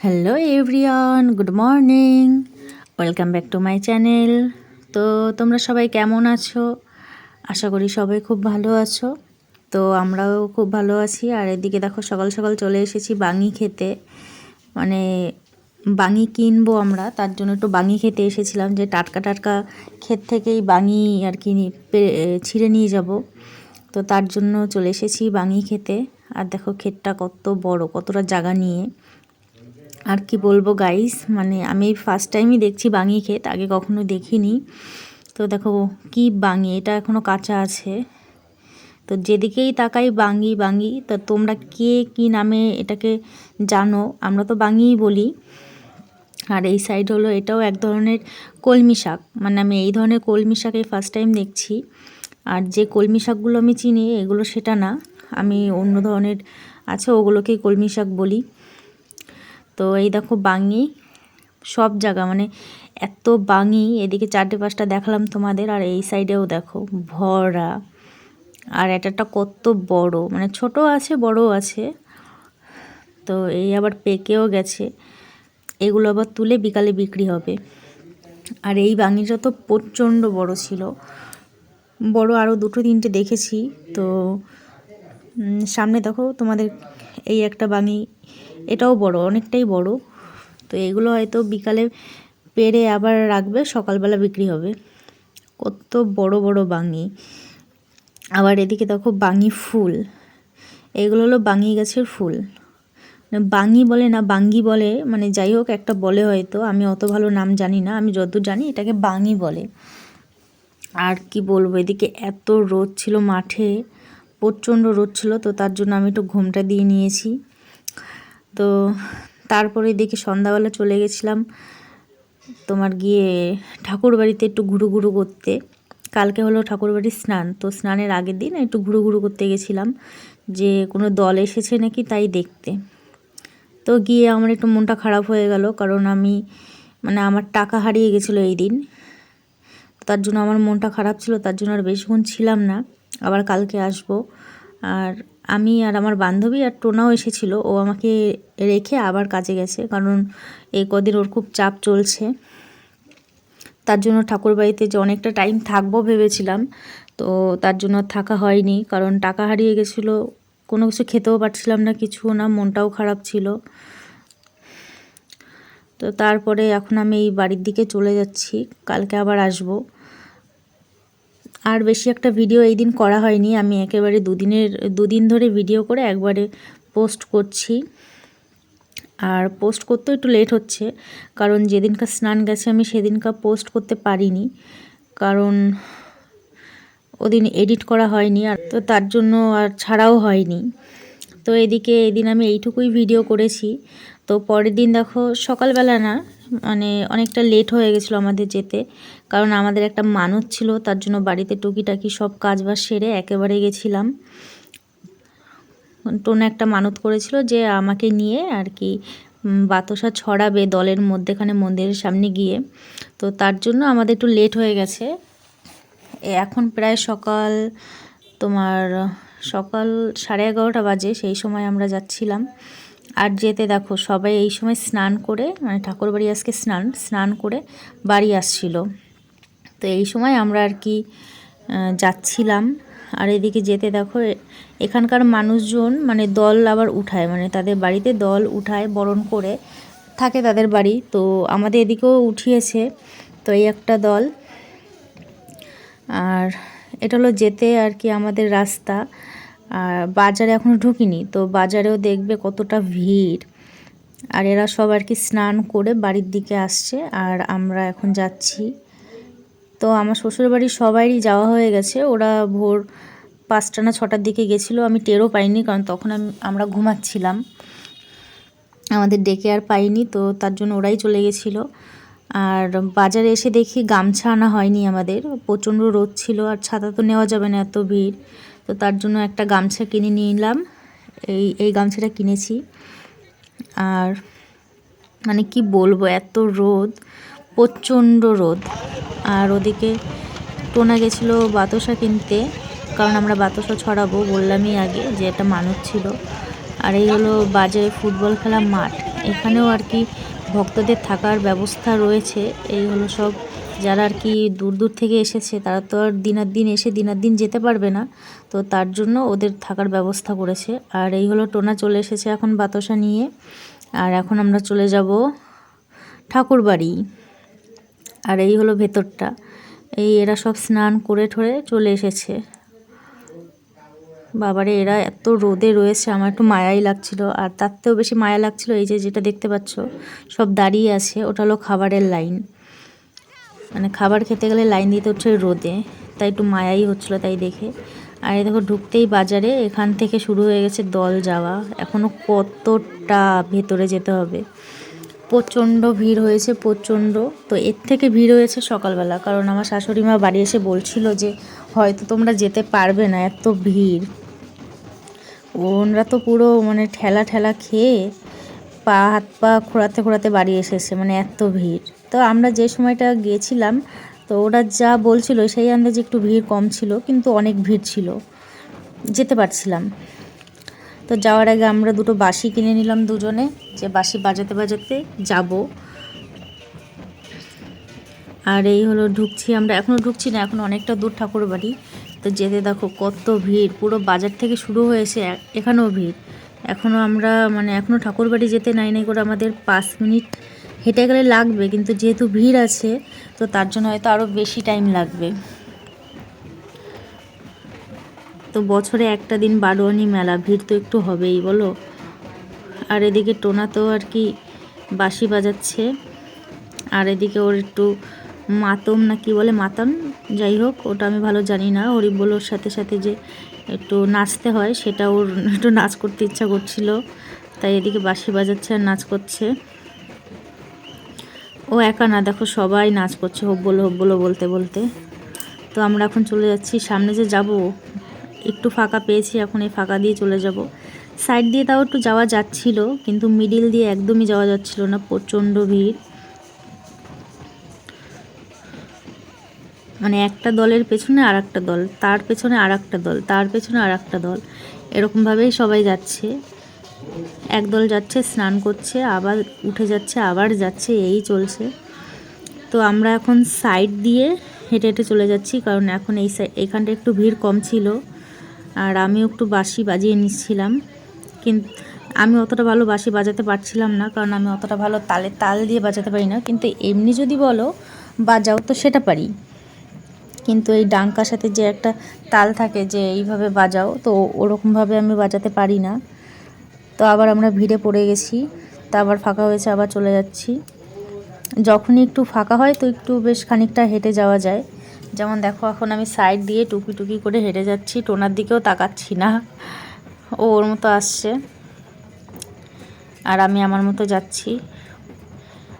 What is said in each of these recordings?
Hello everyone, good morning, welcome back to my channel. তো তোমরা সবাই কেমন আছো? আশা করি সবাই খুব ভালো আছো। তো আমরাও খুব ভালো আছি। আর এদিকে দেখো সকাল সকাল চলে এসেছি বাঙি খেতে, মানে বাঙি কিনবো আমরা, তার জন্য একটু বাঙি খেতে এসেছিলাম, যে টাটকা টাটকা ক্ষেত থেকেই বাঙি আর কি ছিঁড়ে নিয়ে যাব। তো তার জন্য চলে এসেছি বাঙি খেতে। আর দেখো ক্ষেতটা কত বড়, কতটা জায়গা নিয়ে। আর কি বলবো গাইস, মানে আমি ফার্স্ট টাইমই দেখছি বাঙি ক্ষেত, আগে কখনো দেখিনি। তো দেখো কি বাঙি, এটা এখনও কাঁচা আছে। তো যেদিকেই তাকাই বাঙি বাঙি। তো তোমরা কে কি নামে এটাকে জানো? আমরা তো বাঙিই বলি। আর এই সাইড হলো, এটাও এক ধরনের কলমি শাক, মানে আমি এই ধরনের কলমি শাক এই ফার্স্ট টাইম দেখছি। আর যে কলমি শাকগুলো আমি চিনি এগুলো সেটা না, আমি অন্য ধরনের আছে ওগুলোকেই কলমি শাক বলি। তো এই দেখো বাঙি সব জায়গা, মানে এত বাঙি, এদিকে 4টে 5টা দেখালাম তোমাদের, আর এই সাইডেও দেখো ভরা। আর একটা কত বড়, মানে ছোট আছে বড়ও আছে। তো এই আবার পেকেও গেছে, এগুলো আবার তুলে বিকালে বিক্রি হবে। আর এই বাঙিটা তো প্রচণ্ড বড় ছিল, বড় আরও 2-3টে দেখেছি। তো সামনে দেখো তোমাদের এই একটা বাঙি, এটাও বড়, অনেকটাই বড়। তো এগুলো হয়তো বিকালে পেড়ে আবার রাখবে, সকালবেলা বিক্রি হবে। কত বড় বড় বাঙি। আবার এদিকে দেখো বাঙি ফুল, এগুলো হলো বাঙি গাছের ফুল। বাঙি বলে না, বাঙ্গি বলে, মানে যাই হোক একটা বলে হয়তো, আমি অত ভালো নাম জানি না, আমি যতদূর জানি এটাকে বাঙি বলে। আর কি বলবো, এদিকে এত রোদ ছিল মাঠে, প্রচণ্ড রোদ ছিল। তো তার জন্য আমি একটু ঘোমটা দিয়ে নিয়েছি। তো তারপরে এদিকে সন্ধ্যাবেলা চলে গেছিলাম তোমার গিয়ে ঠাকুর বাড়িতে একটু ঘুরু ঘুরু করতে। কালকে হলো ঠাকুরবাড়ির স্নান, তো স্নানের আগের দিন একটু ঘুরু ঘুরু করতে গেছিলাম, যে কোনো দল এসেছে নাকি তাই দেখতে। তো গিয়ে আমার একটু মনটা খারাপ হয়ে গেল, কারণ আমি মানে আমার টাকা হারিয়ে গেছিলো এই দিন। তার জন্য আমার মনটা খারাপ ছিল, তার জন্য আর বেশিক্ষণ ছিলাম না, আবার কালকে আসব। আর আমি আর আমার বান্ধবী আর টোনাও এসেছিলো, ও আমাকে রেখে আবার কাজে গেছে, কারণ এই কদিন ওর খুব চাপ চলছে। তার জন্য ঠাকুরবাড়িতে যে অনেকটা টাইম থাকবো ভেবেছিলাম, তো তার জন্য থাকা হয়নি, কারণ টাকা হারিয়ে গেছিলো, কোনো কিছু খেতেও পারছিলাম না, কিছু না, মনটাও খারাপ ছিল। তো তারপরে এখন আমি এই বাড়ির দিকে চলে যাচ্ছি, কালকে আবার আসব। আর বেশি একটা ভিডিও এই দিন করা হয়নি, আমি একেবারে দুদিন ধরে ভিডিও করে একবারে পোস্ট করছি। আর পোস্ট করতেও একটু লেট হচ্ছে, কারণ যেদিনকার স্নান গেছে আমি সেদিনকার পোস্ট করতে পারিনি, কারণ ওদিন এডিট করা হয়নি, আর তো তার জন্য আর ছাড়াও হয়নি। তো এদিকে এদিন আমি এইটুকুই ভিডিও করেছি। তো পরের দিন দেখো সকালবেলা না, মানে অনেকটা লেট হয়ে গেছিলো আমাদের যেতে, কারণ আমাদের একটা মানত ছিল, তার জন্য বাড়িতে টুকিটাকি সব কাজবাজ সেরে একেবারে গেছিলাম। টোনা একটা মানত করেছিল যে আমাকে নিয়ে আর কি বাতাসা ছড়াবে দলের মধ্যেখানে মন্দিরের সামনে গিয়ে, তো তার জন্য আমাদের একটু লেট হয়ে গেছে। এখন প্রায় সকাল 11:30 বাজে, সেই সময় আমরা যাচ্ছিলাম। আর যেতে দেখো সবাই এই সময় স্নান করে, মানে ঠাকুরবাড়ি আজকে স্নান করে বাড়ি আসছিল। তো এই সময় আমরা আর কি যাচ্ছিলাম। আর এদিকে যেতে দেখো এখানকার মানুষজন মানে দল আবার উঠায়, মানে তাদের বাড়িতে দল উঠায়, বরণ করে থাকে তাদের বাড়ি। তো আমাদের এদিকেও উঠিয়েছে, তো এই একটা দল। আর এটা হলো যেতে আর কি আমাদের রাস্তা। আর বাজারে এখনও ঢুকিনি, তো বাজারেও দেখবে কতটা ভিড়। আর এরা সব আর কি স্নান করে বাড়ির দিকে আসছে, আর আমরা এখন যাচ্ছি। তো আমার শ্বশুরবাড়ির সবারই যাওয়া হয়ে গেছে, ওরা ভোর 5টা না 6টার দিকে গেছিলো, আমি টেরও পাইনি, কারণ তখন আমরা ঘুমাচ্ছিলাম, আমাদের ডেকে আর পাইনি, তো তার জন্য ওরাই চলে গেছিলো। আর বাজারে এসে দেখি গামছা আনা হয়নি আমাদের, প্রচণ্ড রোদ ছিল, আর ছাতা তো নেওয়া যাবে না এত ভিড়, তো তার জন্য একটা গামছা কিনে নিলাম, এই গামছাটা কিনেছি। আর মানে কি বলবো, এত রোদ, প্রচণ্ড রোদ। আর ওদিকে টোনা গেছিলো বাতাসা কিনতে, কারণ আমরা বাতাসা ছড়াবো, বললামই আগে যে একটা মানত ছিল। আর এই হলো বাজারে ফুটবল খেলা মাঠ, এখানেও আর কি ভক্তদের থাকার ব্যবস্থা রয়েছে। এই হলো সব যারা আর কি দূর দূর থেকে এসেছে, তারা তো আর দিনার দিন এসে দিনার দিন যেতে পারবে না, তো তার জন্য ওদের থাকার ব্যবস্থা করেছে। আর এই হলো টোনা চলে এসেছে এখন বাতাসা নিয়ে। আর এখন আমরা চলে যাব ঠাকুর বাড়ি। আর এই হলো ভেতরটা। এরা সব স্নান করে ঠরে চলে এসেছে। বাবারে, এরা এত রোদে রয়েছে, আমার একটু মায়াই লাগছিল। আর তার থেকেও বেশি মায়া লাগছিল এই যে যেটা দেখতে পাচ্ছ সব দাঁড়িয়ে আছে, ওটা হলো খাবারের লাইন। মানে খাবার খেতে গেলে লাইন দিতে হচ্ছে রোদে, তাই একটু মায়াই হচ্ছিলো তাই দেখে। আর এই দেখো ঢুকতেই বাজারে এখান থেকে শুরু হয়ে গেছে দল যাওয়া। এখনও কতটা ভেতরে যেতে হবে। প্রচণ্ড ভিড় হয়েছে, প্রচণ্ড। তো এর থেকে ভিড় হয়েছে সকালবেলা, কারণ আমার শাশুড়ি মা বাড়ি এসে বলছিল যে হয়তো তোমরা যেতে পারবে না, এত ভিড়। ওনরা তো পুরো মানে ঠেলা ঠেলা খেয়ে হাত পা খোঁড়াতে খোঁড়াতে বাড়ি এসেছে, মানে এত ভিড়। তো আমরা যে সময়টা গিয়েছিলাম, তো ওরা যা বলছিল সেই আন্দাজে একটু ভিড় কম ছিল, কিন্তু অনেক ভিড় ছিল, যেতে পারছিলাম। তো যাওয়ার আগে আমরা দুটো বাঁশি কিনে নিলাম দুজনে, যে বাঁশি বাজাতে বাজাতে যাব। আর এই হলো ঢুকছি আমরা, এখনও ঢুকছি না, এখন অনেকটা দূর ঠাকুর বাড়ি। তো যেতে দেখো কত ভিড়, পুরো বাজার থেকে শুরু হয়েছে, এখানেও ভিড়। এখনও আমরা মানে এখনও ঠাকুর বাড়ি যেতে নাই করে আমাদের 5 মিনিট হেঁটে গেলে লাগবে, কিন্তু যেহেতু ভিড় আছে তো তার জন্য হয়তো আরও বেশি টাইম লাগবে। তো বছরে একটা দিন বারোয়ানি মেলা, ভিড় তো একটু হবেই বলো। আর এদিকে টোনা তো আর কি বাঁশি বাজাচ্ছে, আর এদিকে ওর একটু মাতম না কি বলে, মাতাম, যাই হোক ওটা আমি ভালো জানি না। হরিবোলোর সাথে সাথে যে একটু নাচতে হয়, সেটা ওর একটু নাচ করতে ইচ্ছা করছিল, তাই এদিকে বাঁশি বাজাচ্ছে আর নাচ করছে। ও একা না, দেখো সবাই নাচ করছে হোক বলো বলতে বলতে। তো আমরা এখন চলে যাচ্ছি, সামনে যে যাব একটু ফাঁকা পেয়েছি, এখন এই ফাঁকা দিয়ে চলে যাব। সাইড দিয়ে তাও একটু যাওয়া যাচ্ছিল, কিন্তু মিডিল দিয়ে একদমই যাওয়া যাচ্ছিল না, প্রচণ্ড ভিড়। মানে একটা দলের পেছনে আর একটা দল, তার পেছনে আর একটা দল, তার পেছনে আর একটা দল, এরকমভাবেই সবাই যাচ্ছে। এক দল যাচ্ছে স্নান করছে, আবার উঠে যাচ্ছে, আবার যাচ্ছে, এই চলছে। তো আমরা এখন সাইড দিয়ে হেঁটে হেঁটে চলে যাচ্ছি, কারণ এখন এইখানটা একটু ভিড় কম ছিল। আর আমিও একটু বাঁশি বাজিয়ে নিচ্ছিলাম, কিন্তু আমি অতটা ভালো বাঁশি বাজাতে পারছিলাম না, কারণ আমি অতটা ভালো তাল দিয়ে বাজাতে পারি না। কিন্তু এমনি যদি বলো বাজাও তো সেটা পারি, কিন্তু এই ডাঙ্কার সাথে যে একটা তাল থাকে যে এইভাবে বাজাও, তো ওরকমভাবে আমি বাজাতে পারি না। তো আবার আমরা ভিড়ে পড়ে গেছি, তা আবার ফাঁকা হয়েছে, আবার চলে যাচ্ছি। যখনই একটু ফাঁকা হয় তো একটু বেশ খানিকটা হেঁটে যাওয়া যায়। যেমন দেখো এখন আমি সাইড দিয়ে টুকি টুকি করে হেঁটে যাচ্ছি, টোনার দিকেও তাকাচ্ছি না, ও ওর মতো আসছে আর আমি আমার মতো যাচ্ছি।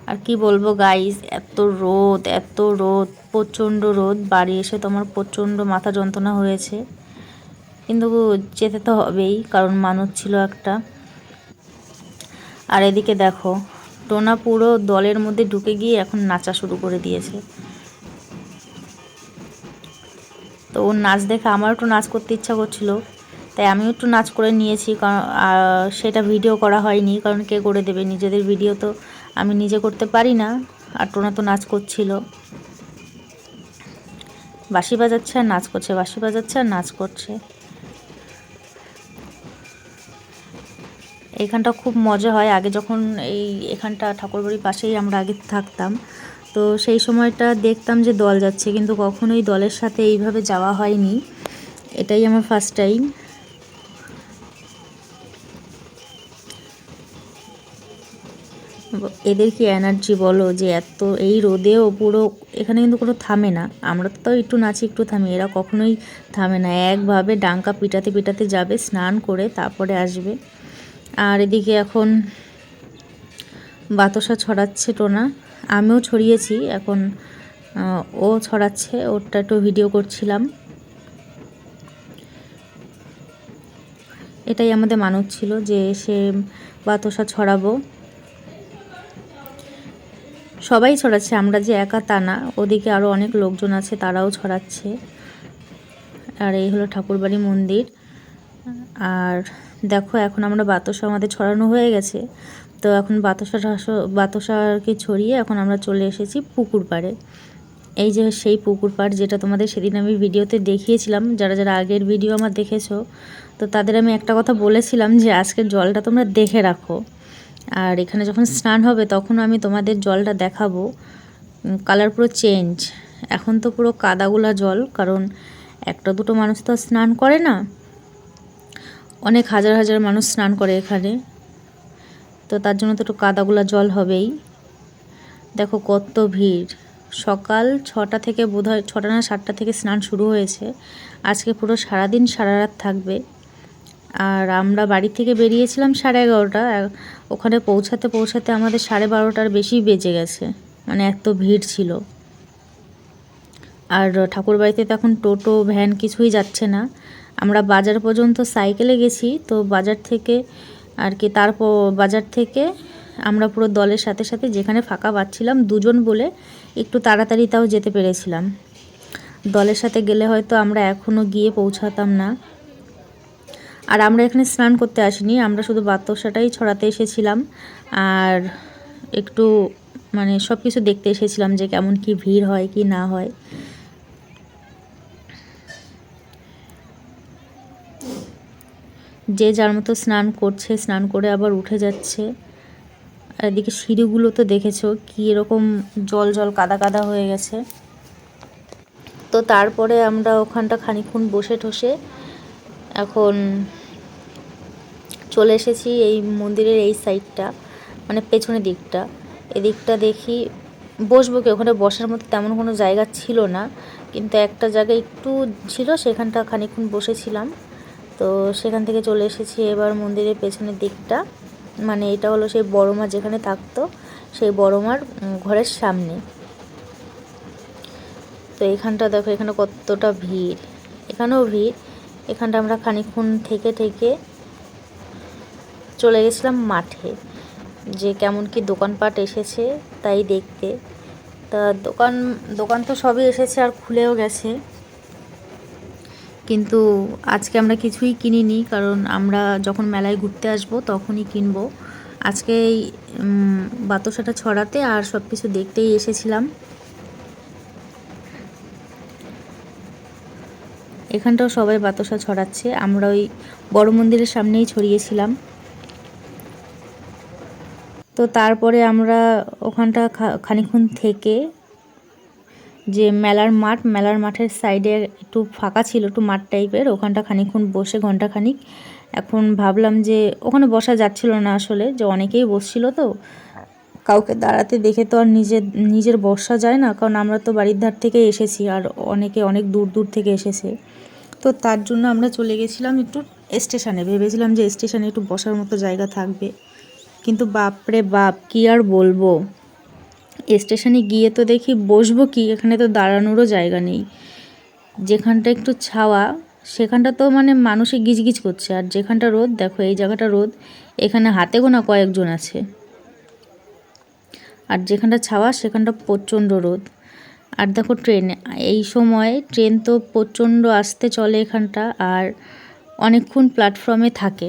আর কি বলবো গাইস, এত রোদ, এত রোদ, প্রচণ্ড রোদ। বাড়ি এসে তো আমার প্রচণ্ড মাথা যন্ত্রণা হয়েছে, কিন্তু যেতে তো হবেই, কারণ মানত ছিল একটা। আর এদিকে দেখো টোনা পুরো দলের মধ্যে ঢুকে গিয়ে এখন নাচা শুরু করে দিয়েছে। তো ওর নাচ দেখে আমারও একটু নাচ করতে ইচ্ছা করছিল, তাই আমিও একটু নাচ করে নিয়েছি, কারণ সেটা ভিডিও করা হয়নি, কারণ কে করে দেবে, নিজেদের ভিডিও তো আমি নিজে করতে পারি না। আর টোনা তো নাচ করছিল, বাঁশি বাজাচ্ছে আর নাচ করছে, বাঁশি বাজাচ্ছে আর নাচ করছে। এইখানটা খুব মজা হয়। আগে যখন এখানটা ঠাকুরবাড়ির পাশেই আমরা আগে থাকতাম, তো সেই সময়টা দেখতাম যে দল যাচ্ছে, কিন্তু কখনোই দলের সাথে এইভাবে যাওয়া হয়নি, এটাই আমার ফার্স্ট টাইম। এদের কি এনার্জি বলো, যে এত এই রোদেও পুরো এখানে কিন্তু কোনো থামে না। আমরা তো একটু নাচি একটু থামি, এরা কখনোই থামে না, একভাবে ডাঙ্কা পিটাতে পিটাতে যাবে, স্নান করে তারপরে আসবে। আর এদিকে এখন বাতাসা ছড়াচ্ছে টোনা, আমিও ছড়িয়েছি, এখন ও ছড়াচ্ছে, ওরটা একটু ভিডিও করছিলাম। এটাই আমাদের মানত ছিল যে সে বাতাসা ছড়াবো। সবাই ছড়াচ্ছে, আমরা যে একা তা না, ওদিকে আরও অনেক লোকজন আছে, তারাও ছড়াচ্ছে। আর এই হলো ঠাকুরবাড়ি মন্দির। আর দেখো এখন আমরা বাতাসা আমাদের ছড়ানো হয়ে গেছে, তো এখন বাতাসা আর কি ছড়িয়ে এখন আমরা চলে এসেছি পুকুর পাড়ে। এই যে সেই পুকুর পাড়, যেটা তোমাদের সেদিন আমি ভিডিওতে দেখিয়েছিলাম। যারা যারা আগের ভিডিও আমার দেখেছো, তো তাদের আমি একটা কথা বলেছিলাম যে আজকের জলটা তোমরা দেখে রাখো, আর এখানে যখন স্নান হবে তখন আমি তোমাদের জলটা দেখাবো। কালার পুরো চেঞ্জ, এখন তো পুরো কাদাগুলা জল, কারণ একটা দুটো মানুষ তো স্নান করে না, অনেক হাজার হাজার মানুষ স্নান করে এখানে, তো তার জন্য তো একটু কাদাগুলা জল হবেই। দেখো কত ভিড়, সকাল 6টা থেকে বোধহয় 6টা না 7টা থেকে স্নান শুরু হয়েছে। আজকে পুরো সারাদিন সারা রাত থাকবে। আর আমরা বাড়ি থেকে বেরিয়েছিলাম 11:30, ওখানে পৌঁছাতে পৌঁছাতে আমাদের 12:30টার বেশি বেজে গেছে, মানে এত ভিড় ছিল। আর ঠাকুর বাড়িতে তো এখন টোটো ভ্যান কিছুই যাচ্ছে না। আমরা বাজার পর্যন্ত সাইকেলে গেছি, তো বাজার থেকে আর কি, তারপর বাজার থেকে আমরা পুরো দলের সাথে সাথে যেখানে ফাঁকা পাচ্ছিলাম, দুজন বলে একটু তাড়াতাড়ি তাও যেতে পেরেছিলাম। দলের সাথে গেলে হয়তো আমরা এখনও গিয়ে পৌঁছাতাম না। আর আমরা এখানে স্নান করতে আসিনি, আমরা শুধু বাতাসাটাই ছড়াতে এসেছিলাম, আর একটু মানে সব কিছু দেখতে এসেছিলাম যে কেমন কি ভিড় হয় কি না হয়। যে যার মতো স্নান করছে, স্নান করে আবার উঠে যাচ্ছে। আর এদিকে সিঁড়িগুলো তো দেখেছো কি এরকম জল জল কাদা কাদা হয়ে গেছে। তো তারপরে আমরা ওখানটা খানিকক্ষণ বসে ঠসে এখন চলে এসেছি এই মন্দিরের এই সাইডটা, মানে পেছনের দিকটা। এদিকটা দেখি বসবো কি, ওখানে বসার মতো তেমন কোনো জায়গা ছিল না, কিন্তু একটা জায়গা একটু ছিল, সেখানটা খানিকক্ষণ বসেছিলাম। তো সেখান থেকে চলে এসেছি এবার মন্দিরের পেছনের দিকটা, মানে এটা হলো সেই বড় মা যেখানে থাকতো, সেই বড় মার ঘরের সামনে। তো এখানটা দেখো, এখানে কতটা ভিড়, এখানেও ভিড়। এখানটা আমরা খানিকক্ষণ থেকে থেকে চলে গেছিলাম মাঠে, যে কেমন কি দোকানপাট এসেছে তাই দেখতে। তা দোকান তো সবই এসেছে আর খুলেও গেছে, কিন্তু আজকে আমরা কিছুই কিনিনি, কারণ আমরা যখন মেলায় ঘুরতে আসবো তখনই কিনবো। আজকে এই বাতাসাটা ছড়াতে আর সব কিছু দেখতেই এসেছিলাম। এখানটাও সবাই বাতাসা ছড়াচ্ছে, আমরা ওই বড় মন্দিরের সামনেই ছড়িয়েছিলাম। তো তারপরে আমরা ওখানটা খানিকক্ষণ থেকে যে মেলার মাঠের সাইডে একটু ফাঁকা ছিল, একটু মাঠ টাইপের, ওখানটা খানিকক্ষণ বসে ঘন্টাখানিক। এখন ভাবলাম যে ওখানে বসা যাচ্ছিল না আসলে, যে অনেকেই বসছিল, তো কাউকে দাঁড়াতে দেখে তো আর নিজের বসা যায় না, কারণ আমরা তো বাড়ির ধার থেকে এসেছি আর অনেকে অনেক দূর দূর থেকে এসেছে। তো তার জন্য আমরা চলে গেছিলাম একটু স্টেশনে, ভেবেছিলাম যে স্টেশনে একটু বসার মতো জায়গা থাকবে, কিন্তু বাপরে বাপ কি আর বলবো, স্টেশনে গিয়ে তো দেখি বসবো কি, এখানে তো দাঁড়ানোরও জায়গা নেই। যেখানটা একটু ছাওয়া সেখানটা তো মানে মানুষে গিজগিজ করছে, আর যেখানটা রোদ, দেখো এই জায়গাটা রোদ, এখানে হাতে গোনা কয়েকজন আছে, আর যেখানটা ছাওয়া সেখানটা প্রচণ্ড রোদ। আর দেখো ট্রেন, এই সময় ট্রেন তো প্রচণ্ড আস্তে চলে এখানটা, আর অনেকক্ষণ প্ল্যাটফর্মে থাকে।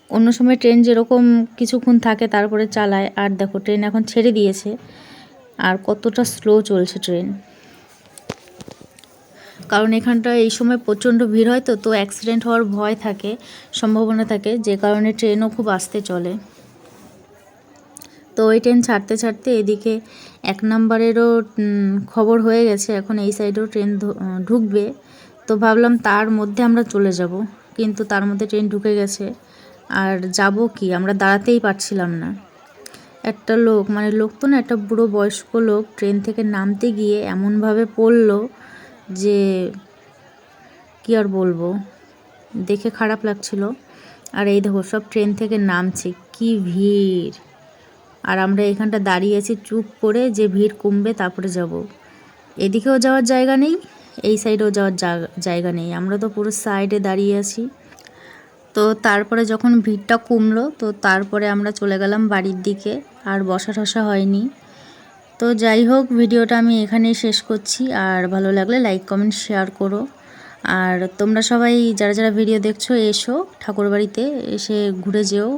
অন্য সময় ট্রেন যেরকম কিছুক্ষণ থাকে তারপরে চালায়, আর দেখো ট্রেন এখন ছেড়ে দিয়েছে, আর কতটা স্লো চলছে ট্রেন, কারণ এখানটা এই সময় প্রচণ্ড ভিড় হয়, তো অ্যাক্সিডেন্ট হওয়ার ভয় থাকে, সম্ভাবনা থাকে, যে কারণে ট্রেনও খুব আস্তে চলে। তো ওই ট্রেন ছাড়তে ছাড়তে এদিকে 1 নম্বরেরও খবর হয়ে গেছে, এখন এই সাইডেও ট্রেন ঢুকবে। তো ভাবলাম তার মধ্যে আমরা চলে যাব, কিন্তু তার মধ্যে ট্রেন ঢুকে গেছে, আর যাব কি, আমরা দাঁড়াতেই পারছিলাম না। একটা লোক, মানে লোক তো না, একটা বুড়ো বয়স্ক লোক ট্রেন থেকে নামতে গিয়ে এমনভাবে পড়লো যে কি আর বলবো, দেখে খারাপ লাগছিল। আর এই দেখো সব ট্রেন থেকে নামছে, কি ভিড়, আর আমরা এখানটা দাঁড়িয়ে আছি চুপ করে, যে ভিড় কমবে তারপরে যাব। এদিকেও যাওয়ার জায়গা নেই, এই সাইডেও যাওয়ার জায়গা নেই, আমরা তো পুরো সাইডে দাঁড়িয়ে আছি। তো তারপরে যখন ভিড়টা কমলো, তো তারপরে আমরা চলে গেলাম বাড়ির দিকে, আর বসা ঠসা হয়নি। তো যাই হোক, ভিডিওটা আমি এখানেই শেষ করছি, আর ভালো লাগলে লাইক কমেন্ট শেয়ার করো। আর তোমরা সবাই যারা যারা ভিডিও দেখছো, এসো ঠাকুরবাড়িতে, এসে ঘুরে যেও।